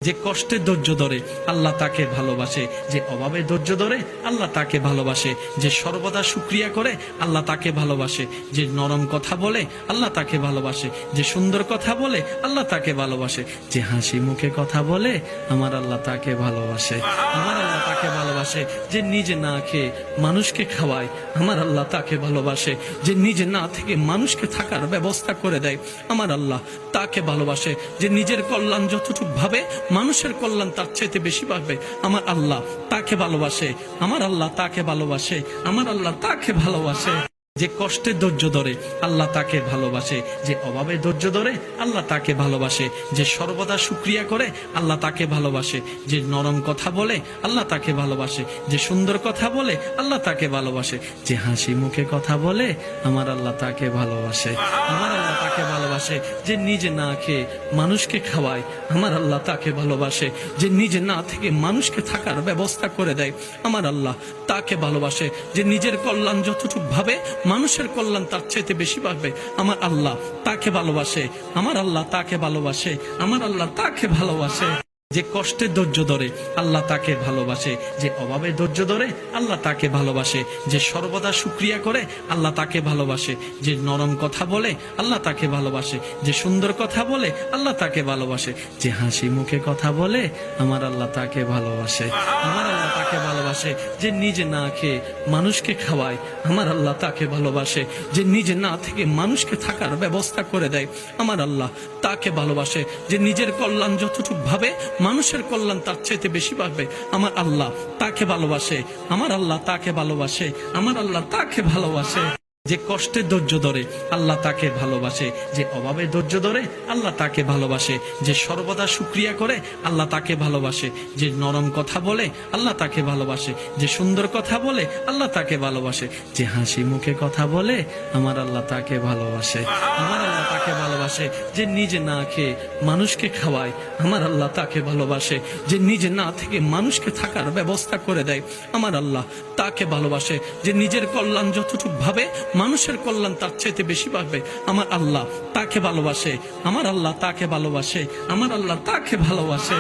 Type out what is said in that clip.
যে কষ্টে ধৈর্য ধরে আল্লাহ তাকে ভালোবাসে, যে অভাবে ধৈর্য ধরে আল্লাহ তাকে ভালোবাসে, যে সর্বদা শুকরিয়া করে আল্লাহ তাকে ভালোবাসে, যে নরম কথা বলে আল্লাহ তাকে ভালোবাসে, যে সুন্দর কথা বলে আল্লাহ তাকে ভালোবাসে, যে হাসি মুখে কথা বলে আমার আল্লাহ তাকে ভালোবাসে। আমার আল্লাহ তাকে ভালোবাসে যে নিজে না খেয়ে মানুষকে খাওয়ায়, আমার আল্লাহ তাকে ভালোবাসে যে নিজে না থেকে মানুষকে থাকার ব্যবস্থা করে দেয়, আমার আল্লাহ তাকে ভালোবাসে যে নিজের কল্যাণ যতটুকু ভাবে মানুষের কল্যাণ তার চাইতে বেশি ভাবে, আমার আল্লাহ তাকে ভালোবাসে। আমার আল্লাহ তাকে ভালোবাসে, আমার আল্লাহ তাকে ভালোবাসে। যে কষ্টে ধৈর্য ধরে আল্লাহ তাকে ভালোবাসে, যে অভাবে ধৈর্য ধরে আল্লাহ তাকে ভালোবাসে, যে সর্বদা শুকরিয়া করে আল্লাহ তাকে ভালোবাসে, যে নরম কথা বলে আল্লাহ তাকে ভালোবাসে, যে সুন্দর কথা বলে আল্লাহ তাকে ভালোবাসে, যে হাসি মুখে কথা বলে আমার আল্লাহ তাকে ভালোবাসে। আমার আল্লাহ তাকে ভালোবাসে যে নিজে না খেয়ে মানুষকে খাওয়ায়, আমার আল্লাহ তাকে ভালোবাসে যে নিজে না থেকে মানুষকে থাকার ব্যবস্থা করে দেয়, আমার আল্লাহ তাকে ভালোবাসে যে নিজের কল্যাণ যতটুকু ভাবে মানুষের কল্যাণ তার চাইতে বেশি পাবে, আমার আল্লাহ তাকে ভালোবাসে। আমার আল্লাহ তাকে ভালোবাসে, আমার আল্লাহ তাকে ভালোবাসে। যে কষ্টে ধৈর্য ধরে আল্লাহ তাকে ভালোবাসে, যে অভাবে ধৈর্য ধরে আল্লাহ তাকে ভালোবাসে, যে সর্বদা শুকরিয়া করে আল্লাহ তাকে ভালোবাসে, যে নরম কথা বলে আল্লাহ তাকে ভালোবাসে, যে সুন্দর কথা বলে আল্লাহ তাকে ভালোবাসে, যে হাসি মুখে কথা বলে আমার আল্লাহ তাকে ভালোবাসে। আমার আল্লাহ তাকে ভালোবাসে যে নিজে না খেয়ে মানুষকে খাওয়ায়, আমার আল্লাহ তাকে ভালোবাসে যে নিজে না থেকে মানুষকে থাকার ব্যবস্থা করে দেয়, আমার আল্লাহ তাকে ভালোবাসে যে নিজের কল্যাণ যতটুকু ভাবে মানুষের কল্যাণ তার চাইতে বেশি পাবে, আমার আল্লাহ তাকে ভালোবাসে। আমার আল্লাহ তাকে ভালোবাসে, আমার আল্লাহ তাকে ভালোবাসে। যে কষ্টে ধৈর্য ধরে আল্লাহ তাকে ভালোবাসে, যে অভাবে ধৈর্য ধরে আল্লাহ তাকে ভালোবাসে, যে সর্বদা শুকরিয়া করে আল্লাহ তাকে ভালোবাসে, যে নরম কথা বলে আল্লাহ তাকে ভালোবাসে, যে সুন্দর কথা বলে আল্লাহ তাকে ভালোবাসে, যে হাসি মুখে কথা বলে আমার আল্লাহ তাকে ভালোবাসে। আমার আল্লাহ তাকে ভালোবাসে যে নিজে না খেয়ে মানুষকে খাওয়ায়, আমার আল্লাহ তাকে ভালোবাসে যে নিজে না থেকে মানুষকে থাকার ব্যবস্থা করে দেয়, আমার আল্লাহ তাকে ভালোবাসে যে নিজের কল্যাণ যতটুকু ভাবে মানুষের কল্যাণ তার চাইতে বেশি পাবে, আমার আল্লাহ তাকে ভালোবাসে। আমার আল্লাহ তাকে ভালোবাসে, আমার আল্লাহ তাকে ভালোবাসে।